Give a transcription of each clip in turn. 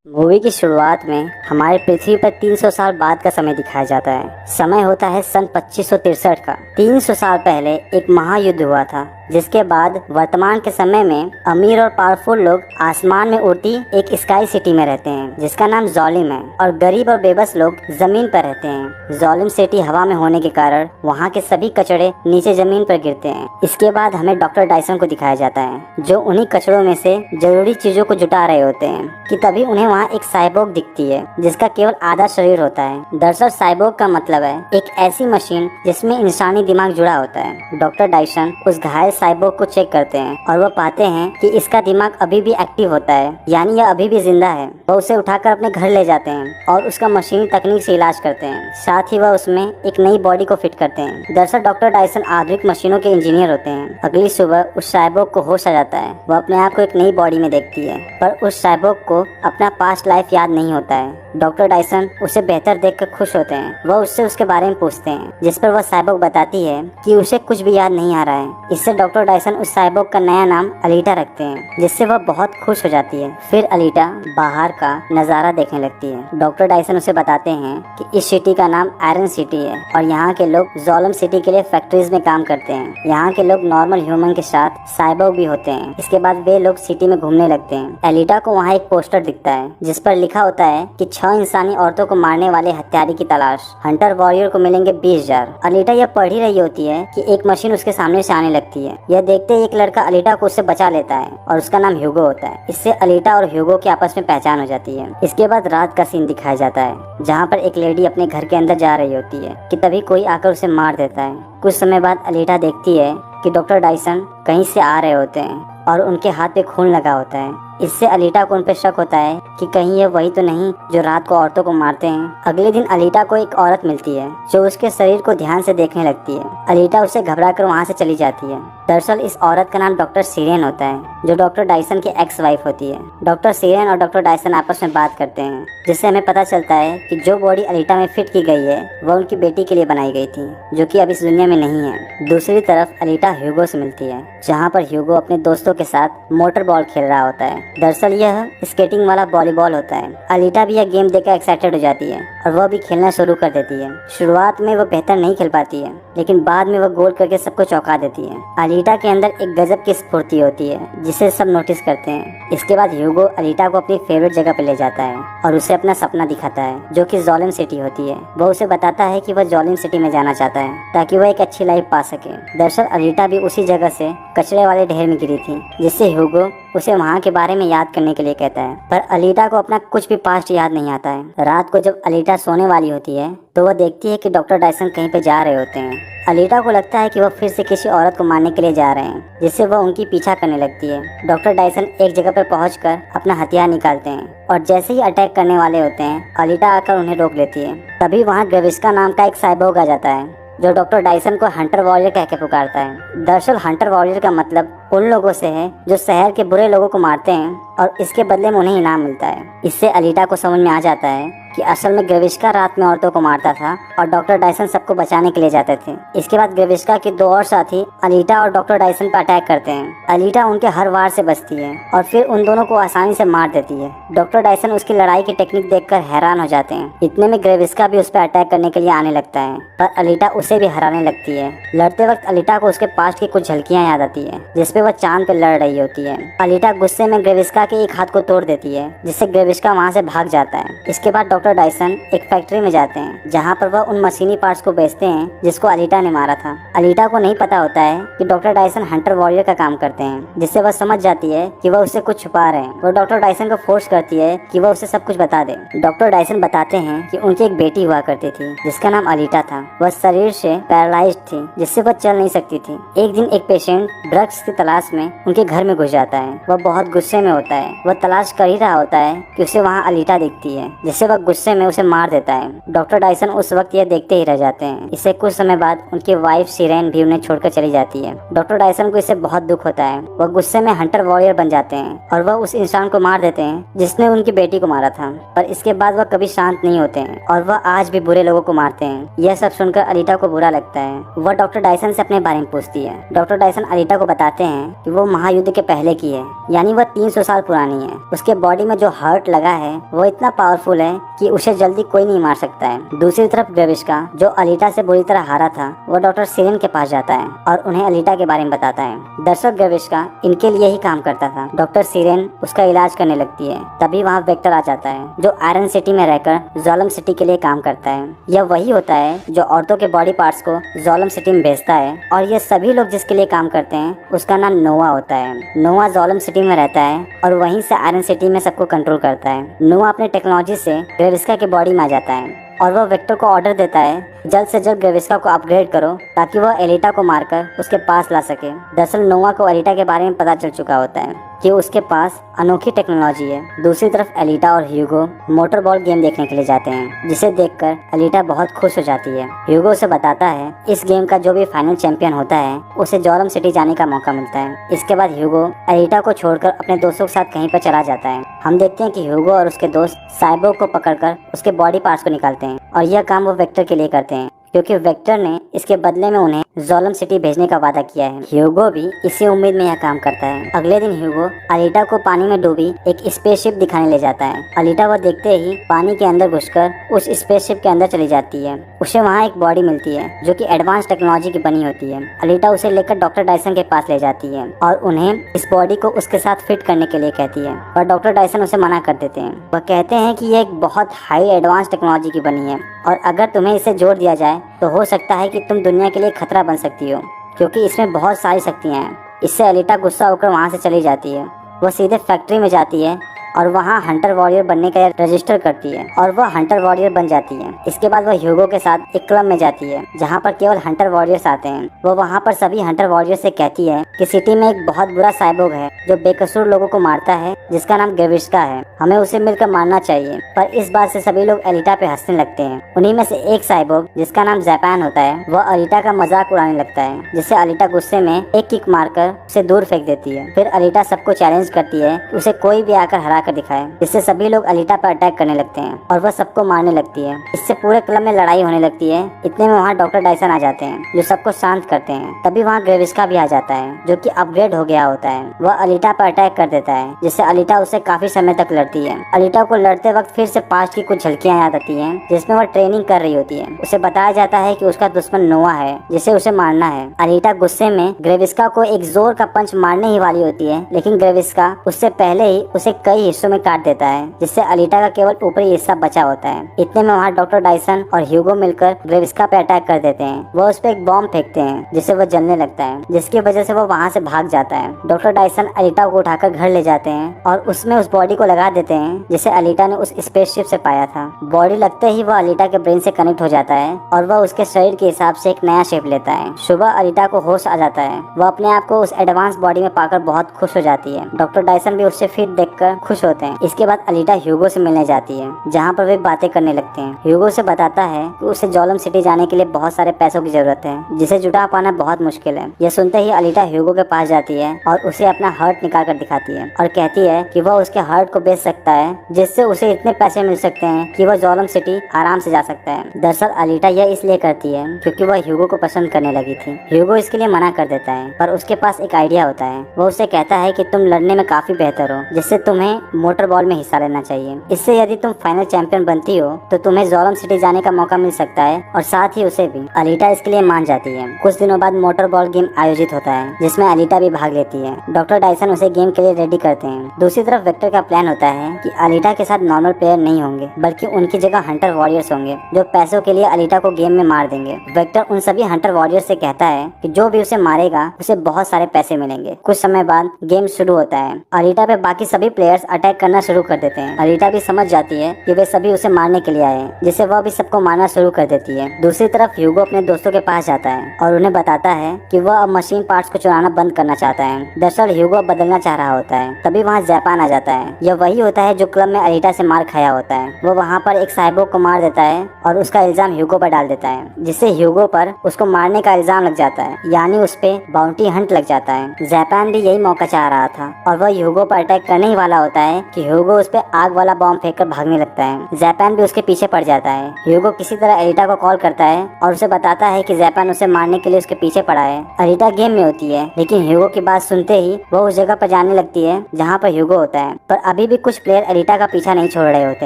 Movie की शुरुआत में हमारे पृथ्वी पर 300 साल बाद का समय दिखाया जाता है। समय होता है सन 2563 का। 300 साल पहले एक महायुद्ध हुआ था, जिसके बाद वर्तमान के समय में अमीर और पावरफुल लोग आसमान में उड़ती एक स्काई सिटी में रहते हैं, जिसका नाम जोलिम है, और गरीब और बेबस लोग जमीन पर रहते हैं। जोलिम सिटी हवा में होने के कारण वहाँ के सभी कचड़े नीचे जमीन पर गिरते हैं। इसके बाद हमें डॉक्टर डायसन को दिखाया जाता है, जो उन्हीं कचड़ों में से जरूरी चीजों को जुटा रहे होते हैं कि तभी उन्हें वहाँ एक साइबोर्ग दिखती है, जिसका केवल आधा शरीर होता है। दरअसल साइबोर्ग का मतलब है एक ऐसी मशीन जिसमें इंसानी दिमाग जुड़ा होता है। डॉक्टर डायसन उस घायल साइबोर्ग को चेक करते हैं और वो पाते हैं कि इसका दिमाग अभी भी एक्टिव होता है, यानी यह अभी भी जिंदा है। वो उसे उठाकर अपने घर ले जाते हैं और उसका मशीनी तकनीक से इलाज करते हैं। साथ ही वह उसमें एक नई बॉडी को फिट करते हैं। दरअसल डॉक्टर डायसन आधुनिक मशीनों के इंजीनियर होते हैं। अगली सुबह उस साइबोर्ग को होश आ जाता है। वह अपने आप को एक नई बॉडी में देखती है, पर उस साइबोर्ग को अपना पास्ट लाइफ याद नहीं होता है। डॉक्टर डायसन उसे बेहतर देखकर खुश होते हैं। वह उससे उसके बारे में पूछते हैं, जिस पर वह साइबोर्ग बताती है कि उसे कुछ भी याद नहीं आ रहा है। इससे डॉक्टर डायसन उस साइबोर्ग का नया नाम अलीटा रखते हैं, जिससे वह बहुत खुश हो जाती है। फिर अलीटा बाहर का नजारा देखने लगती है। डॉक्टर डायसन उसे बताते हैं कि इस सिटी का नाम आयरन सिटी है और यहाँ के लोग जोलिम सिटी के लिए फैक्ट्रीज में काम करते हैं। यहाँ के लोग नॉर्मल ह्यूमन के साथ साइबोर्ग भी होते हैं। इसके बाद वे लोग सिटी में घूमने लगते हैं। अलीटा को वहाँ एक पोस्टर दिखता है, जिस पर लिखा होता है कि 6 इंसानी औरतों को मारने वाले हत्यारे की तलाश, हंटर वॉरियर को मिलेंगे 20,000। अलीटा यह पढ़ ही रही होती है कि एक मशीन उसके सामने से आने लगती है। यह देखते ही एक लड़का अलीटा को उससे बचा लेता है और उसका नाम ह्यूगो होता है। इससे अलीटा और ह्यूगो की आपस में पहचान हो जाती है। इसके बाद रात का सीन दिखाया जाता है, जहाँ पर एक लेडी अपने घर के अंदर जा रही होती है कि तभी कोई आकर उसे मार देता है। कुछ समय बाद अलीटा देखती है कि डॉक्टर डायसन कहीं से आ रहे होते हैं और उनके हाथ पे खून लगा होता है। इससे अलीटा को उन पे शक होता है कि कहीं ये वही तो नहीं जो रात को औरतों को मारते हैं। अगले दिन अलीटा को एक औरत मिलती है, जो उसके शरीर को ध्यान से देखने लगती है। अलीटा उससे घबराकर वहाँ से चली जाती है। दरअसल इस औरत का नाम डॉक्टर सीरेन होता है, जो डॉक्टर डायसन की एक्स वाइफ होती है। डॉक्टर सीरेन और डॉक्टर डायसन आपस में बात करते हैं, जिससे हमें पता चलता है कि जो बॉडी अलीटा में फिट की गई है वह उनकी बेटी के लिए बनाई गई थी, जो कि अब इस दुनिया में नहीं है। दूसरी तरफ अलीटा ह्यूगो से मिलती है, जहाँ पर ह्यूगो अपने दोस्तों के साथ मोटर बॉल खेल रहा होता है। दरअसल यह स्केटिंग वाला वॉलीबॉल होता है। अलीटा भी यह गेम देखकर एक्साइटेड हो जाती है और वह भी खेलना शुरू कर देती है। शुरुआत में वह बेहतर नहीं खेल पाती है, लेकिन बाद में वह गोल करके सबको चौंका देती है। अलीटा के अंदर एक गजब की स्फूर्ति होती है, जिसे सब नोटिस करते हैं। इसके बाद ह्यूगो अलीटा को अपनी फेवरेट जगह पे ले जाता है और उसे अपना सपना दिखाता है, जो कि जोलिम सिटी होती है। वह उसे बताता है कि वह जोलिम सिटी में जाना चाहता है ताकि वह एक अच्छी लाइफ पा सके। दरअसल अलीटा भी उसी जगह से कचरे वाले ढेर में गिरी थी, जिससे ह्यूगो उसे वहाँ के बारे में याद करने के लिए कहता है। पर अलीटा को अपना कुछ भी पास्ट याद नहीं आता है। रात को जब अलीटा सोने वाली होती है, तो वह देखती है कि डॉक्टर डायसन कहीं पे जा रहे होते हैं। अलीटा को लगता है कि वह फिर से किसी औरत को मारने के लिए जा रहे हैं, जिससे वह उनकी पीछा करने लगती है। डॉक्टर डायसन एक जगह पर पहुंचकर अपना हथियार निकालते हैं और जैसे ही अटैक करने वाले होते हैं, अलीटा आकर उन्हें रोक लेती है। तभी वहाँ ग्रेविस्का नाम का एक साइबोर्ग आ जाता है, जो डॉक्टर डायसन को हंटर वॉरियर कह के पुकारता है। दरअसल हंटर वॉरियर का मतलब उन लोगों से है जो शहर के बुरे लोगों को मारते हैं और इसके बदले में उन्हें इनाम मिलता है। इससे अलीटा को समझ में आ जाता है कि असल में ग्रेविस्का रात में औरतों को मारता था और डॉक्टर डायसन सबको बचाने के लिए जाते थे। इसके बाद ग्रेविस्का के 2 और साथी अलीटा और डॉक्टर डायसन पर अटैक करते हैं। अलीटा उनके हर वार से बचती है और फिर उन दोनों को आसानी से मार देती है। डॉक्टर डायसन उसकी लड़ाई की टेक्निक देखकर हैरान हो जाते हैं। इतने में ग्रेविस्का भी उस पर अटैक करने के लिए आने लगता है, पर अलीटा उसे भी हराने लगती है। लड़ते वक्त अलीटा को उसके पास्ट की कुछ झलकियां याद आती है, जिसपे वह चांद पे लड़ रही होती है। अलीटा गुस्से में ग्रेविस्का के एक हाथ को तोड़ देती है, जिससे ग्रेविस्का वहाँ से भाग जाता है। इसके बाद डॉक्टर डायसन एक फैक्ट्री में जाते हैं, जहाँ पर वह उन मशीनी पार्ट्स को बेचते हैं जिसको अलीटा ने मारा था। अलीटा को नहीं पता होता है कि डॉक्टर डायसन हंटर वॉरियर का काम करते हैं, जिससे वह समझ जाती है कि वह उससे कुछ छुपा रहे हैं। वो डॉक्टर डायसन को फोर्स करती है कि वह उसे सब कुछ बता दे। डॉक्टर डायसन बताते हैं कि उनकी एक बेटी हुआ करती थी, जिसका नाम अलीटा था। वह शरीर से पैरालाइज्ड थी, जिससे वह चल नहीं सकती थी। एक दिन एक पेशेंट ड्रग्स की तलाश में उनके घर में घुस जाता है। वह बहुत गुस्से में होता है। वह तलाश कर ही रहा होता है कि उसे वहाँ अलीटा दिखती है, जिससे वह गुस्से में उसे मार देता है। डॉक्टर डायसन उस वक्त यह देखते ही रह जाते हैं। इससे कुछ समय बाद उनकी वाइफ सीरेन भी उन्हें छोड़कर चली जाती है। डॉक्टर डायसन को इससे बहुत दुख होता है। वह गुस्से में हंटर वॉरियर बन जाते हैं और वह उस इंसान को मार देते हैं जिसने उनकी बेटी को मारा था। पर इसके बाद वह कभी शांत नहीं होते हैं और वह आज भी बुरे लोगों को मारते हैं। यह सब सुनकर अलीटा को बुरा लगता है। वह डॉक्टर डायसन से अपने बारे में पूछती है। डॉक्टर डायसन अलीटा को बताते हैं हैं कि वो महायुद्ध के पहले की है, यानी वह 300 साल पुरानी है। उसके बॉडी में जो हर्ट लगा है वो इतना पावरफुल है कि उसे जल्दी कोई नहीं मार सकता है। दूसरी तरफ ग्रेविस्का, जो अलीटा से बुरी तरह हारा था, वो डॉक्टर सिरेन के पास जाता है और उन्हें अलीटा के बारे में बताता है। दरअसल ग्रेविस्का इनके लिए ही काम करता था। डॉक्टर सिरेन उसका इलाज करने लगती है। तभी वहाँ वेक्टर आ जाता है, जो आयरन सिटी में रहकर जोलम सिटी के लिए काम करता है। यह वही होता है जो औरतों के बॉडी पार्ट्स को जोलम सिटी में भेजता है, और ये सभी लोग जिसके लिए काम करते हैं उसका नाम नोआ होता है। नोआ जोलम सिटी में रहता है और वहीं से आयरन सिटी में सबको कंट्रोल करता है। नोआ अपने टेक्नोलॉजी से ग्रेविस्का के बॉडी में आ जाता है और वह वेक्टर को ऑर्डर देता है जल्द से जल्द ग्रेविस्का को अपग्रेड करो ताकि वह एलिटा को मारकर उसके पास ला सके। दरअसल नोआ को एलिटा के बारे में पता चल चुका होता है कि उसके पास अनोखी टेक्नोलॉजी है। दूसरी तरफ एलिटा और ह्यूगो मोटर बॉल गेम देखने के लिए जाते हैं, जिसे देखकर एलिटा बहुत खुश हो जाती है। ह्यूगो उसे बताता है इस गेम का जो भी फाइनल चैंपियन होता है उसे जोलम सिटी जाने का मौका मिलता है। इसके बाद ह्यूगो एलिटा को छोड़कर अपने दोस्तों के साथ कहीं पर चला जाता है। हम देखते हैं कि ह्यूगो और उसके दोस्त साइबोर्ग को पकड़कर उसके बॉडी पार्ट्स को निकालते हैं, और यह काम वो वेक्टर के लिए करते हैं क्योंकि वेक्टर ने इसके बदले में उन्हें जोलम सिटी भेजने का वादा किया है। ह्यूगो भी इसी उम्मीद में यह काम करता है। अगले दिन ह्यूगो अलीटा को पानी में डूबी एक स्पेसशिप दिखाने ले जाता है। अलीटा वह देखते ही पानी के अंदर घुसकर उस स्पेसशिप के अंदर चली जाती है। उसे वहाँ एक बॉडी मिलती है जो कि एडवांस टेक्नोलॉजी की बनी होती है। अलीटा उसे लेकर डॉक्टर डायसन के पास ले जाती है और उन्हें इस बॉडी को उसके साथ फिट करने के लिए कहती है, पर डॉक्टर डायसन उसे मना कर देते हैं। वह कहते हैं कि यह एक बहुत हाई एडवांस टेक्नोलॉजी की बनी है और अगर तुम्हें इसे जोड़ दिया जाए तो हो सकता है कि तुम दुनिया के लिए खतरा बन सकती हो, क्योंकि इसमें बहुत सारी शक्तियाँ हैं। इससे अलीटा गुस्सा होकर वहाँ से चली जाती है। वह सीधे फैक्ट्री में जाती है और वहाँ हंटर वॉरियर बनने का रजिस्टर करती है और वह हंटर वॉरियर बन जाती है। इसके बाद वह ह्यूगो के साथ एक क्लब में जाती है जहाँ पर केवल हंटर वॉरियर्स आते हैं। वह वहाँ पर सभी हंटर वॉरियर्स से कहती है कि सिटी में एक बहुत बुरा साइबोर्ग है जो बेकसूर लोगों को मारता है, जिसका नाम ग्रेविस्का है। हमें उसे मिलकर मारना चाहिए। पर इस बात से सभी लोग एलिटा पे हंसने लगते हैं। उन्हीं में से एक साइबोर्ग जिसका नाम जापान होता है, वह अलीटा का मजाक उड़ाने लगता है, जिससे अलीटा गुस्से में एक किक मारकर उसे दूर फेंक देती है। फिर अलीटा सबको चैलेंज करती है कि उसे कोई भी आकर हरा कर दिखाए, जिससे सभी लोग अलीटा पर अटैक करने लगते हैं और वह सबको मारने लगती है। इससे पूरे क्लब में लड़ाई होने लगती है। इतने में वहाँ डॉक्टर डायसन आ जाते हैं जो सबको शांत करते हैं। तभी वहाँ ग्रेविस्का भी आ जाता है जो कि अपग्रेड हो गया होता है। वह अलीटा पर अटैक कर देता है, जिससे अलीटा उससे काफी समय तक लड़ती है। अलीटा को लड़ते वक्त फिर से पास्ट की कुछ झलकियाँ याद आती है जिसमें वह ट्रेनिंग कर रही होती है। उसे बताया जाता है कि उसका दुश्मन नोआ है जिसे उसे मारना है। अलीटा गुस्से में ग्रेविस्का को एक जोर का पंच मारने ही वाली होती है, लेकिन ग्रेविस्का उससे पहले ही उसे कई हिस्सों में काट देता है, जिससे अलीटा का केवल ऊपरी हिस्सा बचा होता है। इतने में वहाँ डॉक्टर डायसन और ह्यूगो मिलकर ग्रेविस्का पे अटैक कर देते हैं। वह उस पर एक बॉम्ब फेंकते हैं जिससे वह जलने लगता है, जिसकी वजह से वह वहाँ से भाग जाता है। डॉक्टर डायसन अलीटा को उठाकर घर ले जाते हैं और उसमें उस बॉडी को लगा देते हैं जिसे अलीटा ने उस स्पेसशिप से पाया था। बॉडी लगते ही वह अलीटा के ब्रेन से कनेक्ट हो जाता है और वह उसके शरीर के हिसाब से एक नया शेप लेता है। सुबह अलीटा को होश आ जाता है। वह अपने आप को उस एडवांस बॉडी में पाकर बहुत खुश हो जाती है। डॉक्टर डायसन भी उससे फिट देखकर खुश होते हैं। इसके बाद अलीटा ह्यूगो से मिलने जाती है, जहाँ पर वे बातें करने लगते हैं। ह्यूगो से बताता है कि उसे जोलम सिटी जाने के लिए बहुत सारे पैसों की जरूरत है, जिसे जुटा पाना बहुत मुश्किल है। यह सुनते ही अलीटा ह्यूगो के पास जाती है और उसे अपना हर्ट निकाल कर दिखाती है और कहती है कि वह उसके हर्ट को बेच सकता है, जिससे उसे इतने पैसे मिल सकते हैं कि वह जोलम सिटी आराम से जा सकता है। दरअसल अलीटा यह इसलिए करती है क्योंकि वह ह्यूगो को पसंद करने लगी थी। ह्यूगो इसके लिए मना कर देता है, पर उसके पास एक आइडिया होता है। वह उसे कहता है कि तुम लड़ने में काफी बेहतर हो, जिससे तुम्हें मोटर बॉल में हिस्सा लेना चाहिए। इससे यदि तुम फाइनल चैंपियन बनती हो तो तुम्हें जोलम सिटी जाने का मौका मिल सकता है, और साथ ही उसे भी। अलीटा इसके लिए मान जाती है। कुछ दिनों बाद मोटर बॉल गेम आयोजित होता है, जिसमें अलीटा भी भाग लेती है। डॉक्टर डायसन उसे गेम के लिए रेडी करते हैं। दूसरी तरफ वेक्टर का प्लान होता है कि अलीटा के साथ नॉर्मल प्लेयर नहीं होंगे, बल्कि उनकी जगह हंटर वॉरियर्स होंगे जो पैसों के लिए अलीटा को गेम में मार देंगे। वेक्टर उन सभी हंटर वॉरियर्स से कहता है कि जो भी उसे मारेगा उसे बहुत सारे पैसे मिलेंगे। कुछ समय बाद गेम शुरू होता है। अलीटा पे बाकी सभी प्लेयर्स अटैक करना शुरू कर देते हैं। अलीटा भी समझ जाती है कि वे सभी उसे मारने के लिए आए हैं, जिससे वह भी सबको मारना शुरू कर देती है। दूसरी तरफ ह्यूगो अपने दोस्तों के पास जाता है और उन्हें बताता है कि वह अब मशीन पार्ट्स को चुराना बंद करना चाहता है। दरअसल ह्यूगो बदलना चाह रहा होता है। तभी वहाँ जापान आ जाता है। यह वही होता है जो क्लब में अलीटा से मार खाया होता है। वह वहाँ पर एक साइबोर्ग को मार देता है और उसका इल्जाम ह्यूगो पर डाल देता है, जिससे ह्यूगो पर उसको मारने का इल्जाम लग जाता है, यानी उस पे बाउंटी हंट लग जाता है। जापान भी यही मौका चाह रहा था और वह ह्यूगो पर अटैक करने ही वाला होता है है कि ह्यूगो उस पर आग वाला बॉम्ब फेंककर भागने लगता है। जापान भी उसके पीछे पड़ जाता है। ह्यूगो किसी तरह अलीटा को कॉल करता है और उसे बताता है कि जापान उसे मारने के लिए उसके पीछे पड़ा है। अलीटा गेम में होती है, लेकिन ह्यूगो की बात सुनते ही वो उस जगह पर जाने लगती है जहाँ पर ह्यूगो होता है। पर अभी भी कुछ प्लेयर अलीटा का पीछा नहीं छोड़ रहे होते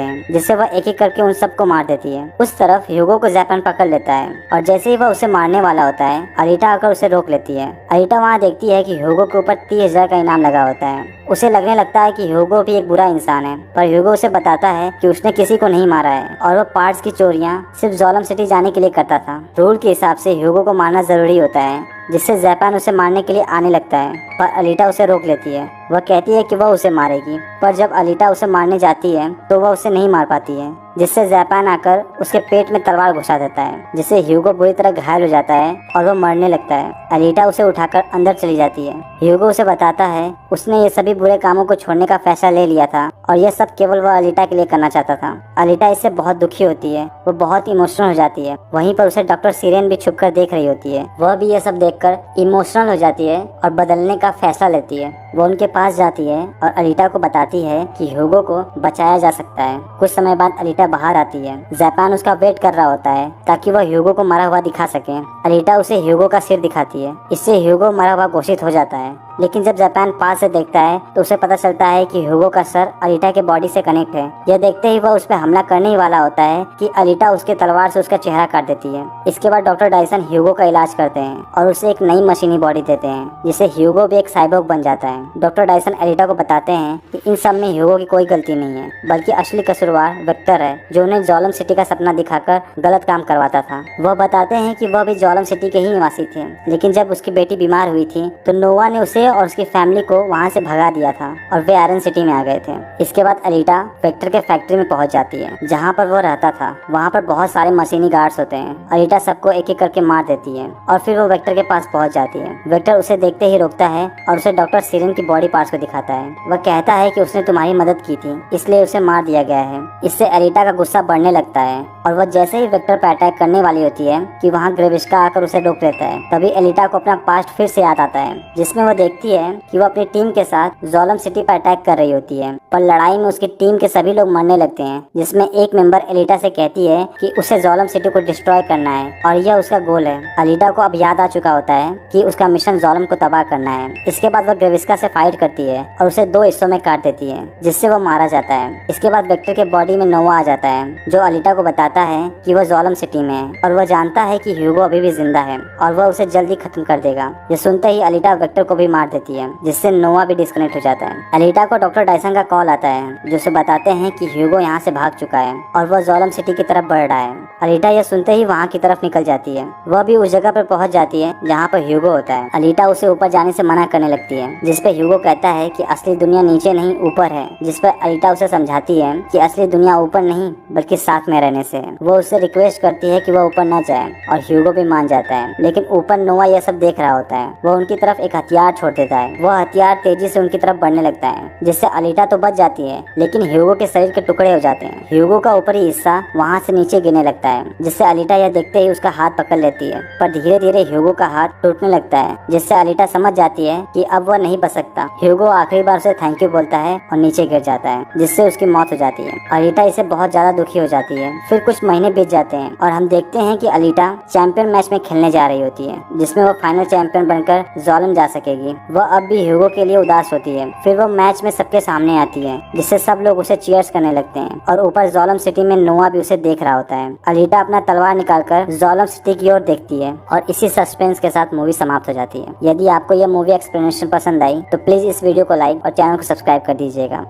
हैं, जिससे वह एक एक करके उन सबको मार देती है। उस तरफ ह्यूगो को जापान पकड़ लेता है और जैसे ही वह उसे मारने वाला होता है, अलीटा आकर उसे रोक लेती है। अलीटा वहाँ देखती है कि ह्यूगो के ऊपर 30,000 का इनाम लगा होता है। उसे लगने लगता है कि ह्यूगो भी एक बुरा इंसान है, पर ह्यूगो उसे बताता है कि उसने किसी को नहीं मारा है और वो पार्ट्स की चोरियां सिर्फ जोलम सिटी जाने के लिए करता था। रूल के हिसाब से ह्यूगो को मारना जरूरी होता है, जिससे जापान उसे मारने के लिए आने लगता है, पर अलीटा उसे रोक लेती है। वह कहती है कि वह उसे मारेगी, पर जब अलीटा उसे मारने जाती है तो वह उसे नहीं मार पाती है, जिससे जापान आकर उसके पेट में तलवार घुसा देता है, जिससे ह्यूगो बुरी तरह घायल हो जाता है और वह मरने लगता है। अलीटा उसे उठाकर अंदर चली जाती है। ह्यूगो उसे बताता है उसने ये सभी बुरे कामों को छोड़ने का फैसला ले लिया था और यह सब केवल वह अलीटा के लिए करना चाहता था। अलीटा इससे बहुत दुखी होती है, वो बहुत इमोशनल हो जाती है। वहीं पर उसे डॉक्टर सीरेन भी छुपकर देख रही होती है। वह भी यह सब देखकर इमोशनल हो जाती है और बदलने का फैसला लेती है। वो उनके पास जाती है और अलीटा को बताती है कि ह्यूगो को बचाया जा सकता है। कुछ समय बाद अलीटा बाहर आती है। जापान उसका वेट कर रहा होता है ताकि वह ह्यूगो को मरा हुआ दिखा सके। अलीटा उसे ह्यूगो का सिर दिखाती है। इससे ह्यूगो मरा हुआ घोषित हो जाता है, लेकिन जब जापान पास से देखता है तो उसे पता चलता है कि ह्यूगो का सर अलीटा के बॉडी से कनेक्ट है। यह देखते ही वह उस पर हमला करने ही वाला होता है कि अलीटा उसके तलवार से उसका चेहरा काट देती है। इसके बाद डॉक्टर डायसन ह्यूगो का इलाज करते हैं और उसे एक नई मशीनी बॉडी देते हैं, जिससे ह्यूगो भी एक साइबोर्ग बन जाता है। डॉक्टर डायसन अलीटा को बताते हैं कि इन सब में ह्यूगो की कोई गलती नहीं है, बल्कि असली कसूरवार वेक्टर है, जो उन्हें जोलम सिटी का सपना दिखाकर गलत काम करवाता था। वह बताते हैं कि वह भी जोलम सिटी के ही निवासी थे, लेकिन जब उसकी बेटी बीमार हुई थी तो नोवा ने उसे और उसकी फैमिली को वहाँ से भगा दिया था और वे आयरन सिटी में आ गए थे। इसके बाद अलीटा वेक्टर के फैक्ट्री में पहुँच जाती है, जहाँ पर वो रहता था। वहाँ पर बहुत सारे मशीनी गार्ड्स होते हैं। अलीटा सबको एक एक करके मार देती है और फिर वो वेक्टर के पास पहुँच जाती है। वेक्टर उसे देखते ही रोकता है और उसे डॉक्टर सीरेन की बॉडी पार्ट्स को दिखाता है। वह कहता है कि उसने तुम्हारी मदद की थी, इसलिए उसे मार दिया गया है। इससे अलीटा का गुस्सा बढ़ने लगता है और वह जैसे ही वेक्टर पर अटैक करने वाली होती है कि वहाँ ग्रेविस्का आकर उसे रोक लेता है। तभी अलीटा को अपना पास्ट फिर से याद आता है, जिसमें वह देखती है कि वह अपनी टीम के साथ जोलम सिटी पर अटैक कर रही होती है, पर लड़ाई में उसकी टीम के सभी लोग मरने लगते हैं, जिसमें एक मेंबर अलीटा से कहती है कि उसे जोलम सिटी को डिस्ट्रॉय करना है और यह उसका गोल है। अलीटा को अब याद आ चुका होता है कि उसका मिशन जोलम को तबाह करना है। इसके बाद वह ग्रेविस्का से फाइट करती है और उसे 2 हिस्सों में काट देती है, जिससे वह मारा जाता है। इसके बाद वेक्टर के बॉडी में नोवा आ जाता है, जो अलीटा को बताता है कि वह जोलम सिटी में है और वह जानता है कि ह्यूगो अभी भी जिंदा है और वह उसे जल्दी खत्म कर देगा। ये सुनते ही अलीटा वेक्टर को भी मार देती है, जिससे नोवा भी डिस्कनेक्ट हो जाता है। अलीटा को डॉक्टर डायसन का कॉल आता है, जो उसे बताते हैं कि ह्यूगो यहाँ से भाग चुका है और वह जोलम सिटी की तरफ बढ़ रहा है। अलीटा यह सुनते ही वहाँ की तरफ निकल जाती है। वह भी उस जगह पर पहुँच जाती है जहाँ पर ह्यूगो होता है। अलीटा उसे ऊपर जाने से मना करने लगती है, जिस पे ह्यूगो कहता है कि असली दुनिया नीचे नहीं ऊपर है, जिस पर अलीटा उसे समझाती है कि असली दुनिया ऊपर नहीं बल्कि साथ में रहने से। वो उससे रिक्वेस्ट करती है कि वह ऊपर न जाए और ह्यूगो भी मान जाता है, लेकिन ऊपर नोवा यह सब देख रहा होता है। वह उनकी तरफ एक हथियार छोड़ देता है। वह हथियार तेजी से उनकी तरफ बढ़ने लगता है, जिससे अलीटा तो बच जाती है, लेकिन ह्यूगो के शरीर के टुकड़े हो जाते हैं। ह्यूगो का ऊपरी हिस्सा वहाँ से नीचे गिरने लगता है, जिससे अलीटा यह देखते ही उसका हाथ पकड़ लेती है, पर धीरे धीरे ह्यूगो का हाथ टूटने लगता है, जिससे अलीटा समझ जाती है कि अब वह नहीं बच सकता। ह्यूगो आखिरी बार उसे थैंक यू बोलता है और नीचे गिर जाता है, जिससे उसकी मौत हो जाती है। अलीटा इससे बहुत ज्यादा दुखी हो जाती है। फिर कुछ महीने बीत जाते हैं और हम देखते हैं कि अलीटा चैंपियन मैच में खेलने जा रही होती है, जिसमें वो फाइनल चैंपियन बनकर जोलम जा सकेगी। वह अब भी ह्यूगो के लिए उदास होती है। फिर वो मैच में सबके सामने आती है, जिससे सब लोग उसे चीयर्स करने लगते हैं और ऊपर जोलम सिटी में नोवा भी उसे देख रहा होता है। अलीटा अपना तलवार निकालकर जोलम सिटी की ओर देखती है और इसी सस्पेंस के साथ मूवी समाप्त हो जाती है। यदि आपको यह मूवी एक्सप्लेनेशन पसंद आई तो प्लीज इस वीडियो को लाइक और चैनल को सब्सक्राइब कर दीजिएगा।